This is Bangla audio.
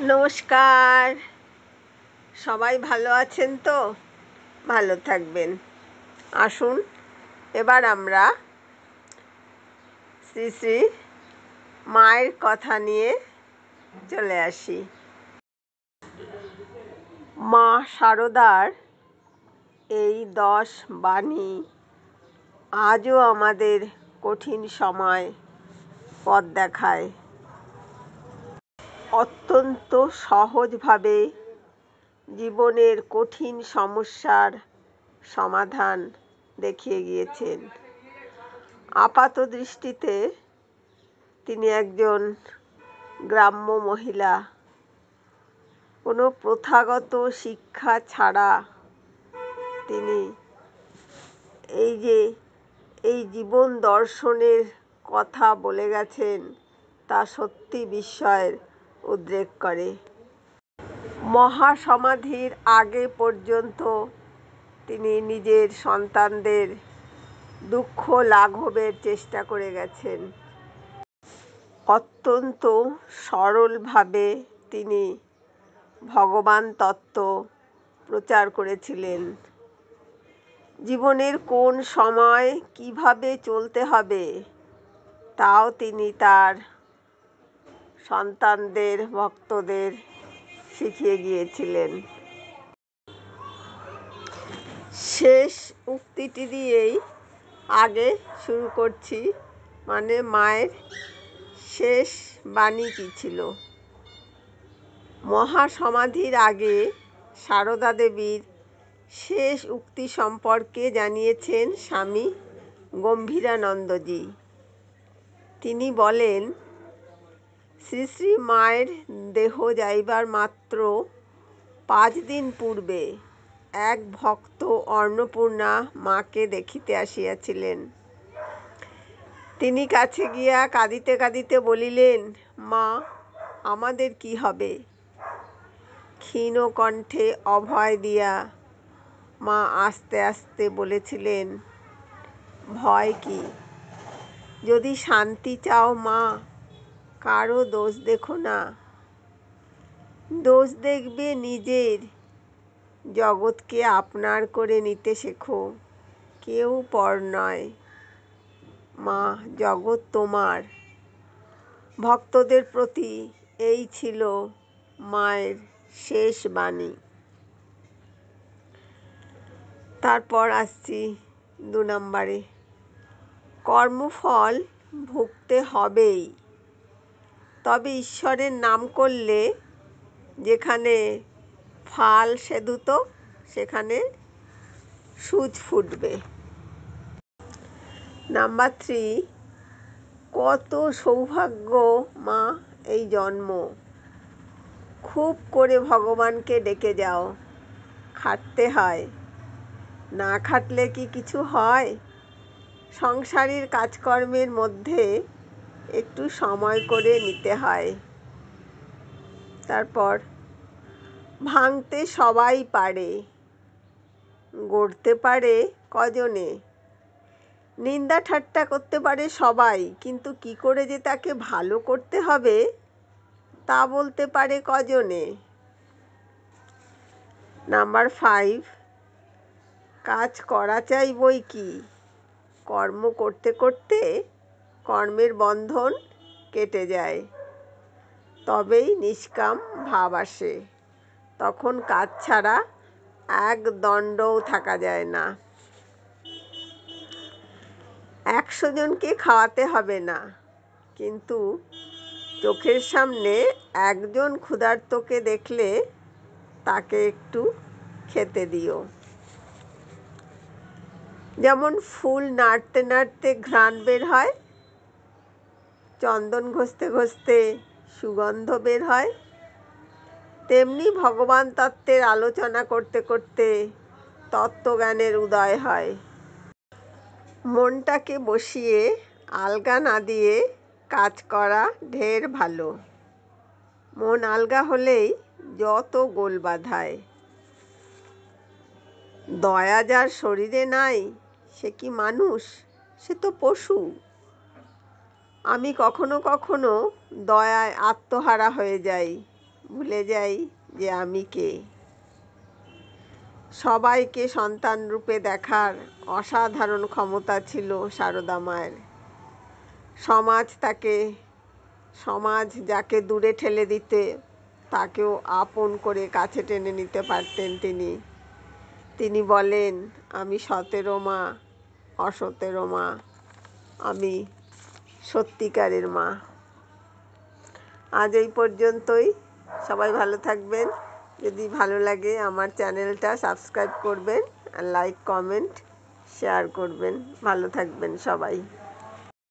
নমস্কার। সবাই ভালো আছেন তো? ভালো থাকবেন। আসুন এবার আমরা শ্রী শ্রী মায়ের কথা নিয়ে চলে আসি। মা শারদার এই 10 বাণী আজও আমাদের কঠিন সময় পথ দেখায়। অত্যন্ত সহজভাবে জীবনের কঠিন সমস্যার সমাধান দেখিয়ে গিয়েছেন। আপাত দৃষ্টিতে তিনি একজন গ্রাম্য মহিলা, কোনো প্রথাগত শিক্ষা ছাড়া তিনি এই জীবন দর্শনের কথা বলে গেছেন, তা সত্যি বিস্ময়ের উদ্রেক করে। মহাসমাধির আগে পর্যন্ত তিনি নিজের সন্তানদের দুঃখ লাঘবের চেষ্টা করে গেছেন। অত্যন্ত সরলভাবে তিনি ভগবান তত্ত্ব প্রচার করেছিলেন। জীবনের কোন সময় কিভাবে চলতে হবে তাও তিনি তার সন্তানদের, ভক্তদের শিখিয়ে গিয়েছিলেন। শেষ উক্তিটি দিয়েই আগে শুরু করছি, মানে মায়ের শেষ বাণী কী ছিল। মহাসমাধির আগে সারদা দেবীর শেষ উক্তি সম্পর্কে জানিয়েছেন স্বামী গম্ভীরানন্দজি। তিনি বলেন, শ্রী শ্রী মায়ের দেহ যাইবার মাত্র 5 দিন পূর্বে এক ভক্ত অন্নপূর্ণা মাকে দেখিতে আসিয়াছিলেন। তিনি কাছে গিয়া কাঁদিতে কাঁদিতে বলিলেন, মা, আমাদের কি হবে? ক্ষীণ কণ্ঠে অভয় দিয়া মা আস্তে আস্তে বলেছিলেন, ভয় কি? যদি শান্তি চাও মা, কারো দোষ দেখো না, দোষ দেখবে নিজের। জগৎকে আপনার করে নিতে শেখো, কেউ পর নয়। মা, জগৎ তোমার। ভক্তদের প্রতি এই ছিল মায়ের শেষ বাণী। তারপর আসছি 2 নম্বরে। কর্মফল ভুগতে হবেই, তবে ঈশ্বরের নাম করলে যেখানে ফাল সেধুত সেখানে সূচ ফুটবে। নাম্বার 3, কত সৌভাগ্য মা এই জন্ম। খুব করে ভগবানকে ডেকে যাও। খাটতে হয়, না খাটলে কি কিছু হয়? সংসারের কাজকর্মের মধ্যে একটু সময় করে নিতে হয়। তারপর, ভাঙতে সবাই পারে, গড়তে পারে কজনে। নিন্দা ঠাট্টা করতে পারে সবাই, কিন্তু কি করে যে তাকে ভালো করতে হবে তা বলতে পারে কজনে। নাম্বার 5, কাজ করা চাই বই কি, কর্ম করতে করতে কর্মের বন্ধন কেটে যায়, তবেই নিষ্কাম ভাব আসে। তখন কাজ ছাড়া এক দণ্ডও থাকা যায় না। 100 জনকে খাওয়াতে হবে না, কিন্তু চোখের সামনে একজন ক্ষুধার্তকে দেখলে তাকে একটু খেতে দিও। যেমন ফুল নাড়তে নাড়তে ঘ্রাণ বের হয়, চন্দন ঘষতে ঘষতে সুগন্ধ বের হয়, তেমনি ভগবান তত্ত্বের আলোচনা করতে করতে তত্ত্বজ্ঞানের উদয় হয়। মনটাকে বসিয়ে আলগা না দিয়ে কাজ করা ঢের ভালো। মন আলগা হলেই যত গোল বাধায়। দয়া যার শরীরে নাই সে কি মানুষ? সে তো পশু। আমি কখনো কখনো দয়ায় আত্মহারা হয়ে যাই, ভুলে যাই যে আমি কে। সবাইকে সন্তান রূপে দেখার অসাধারণ ক্ষমতা ছিল সারদা মায়ের। সমাজ যাকে দূরে ঠেলে দিতে, তাকেও আপন করে কাছে টেনে নিতে পারতেন তিনি বলেন, আমি সতেরো মা, অসতেরো মা, আমি সত্যিকারের মা। আজ এই পর্যন্তই। সবাই ভালো থাকবেন। যদি ভালো লাগে আমার চ্যানেলটা সাবস্ক্রাইব করবেন, আর লাইক, কমেন্ট, শেয়ার করবেন। ভালো থাকবেন সবাই।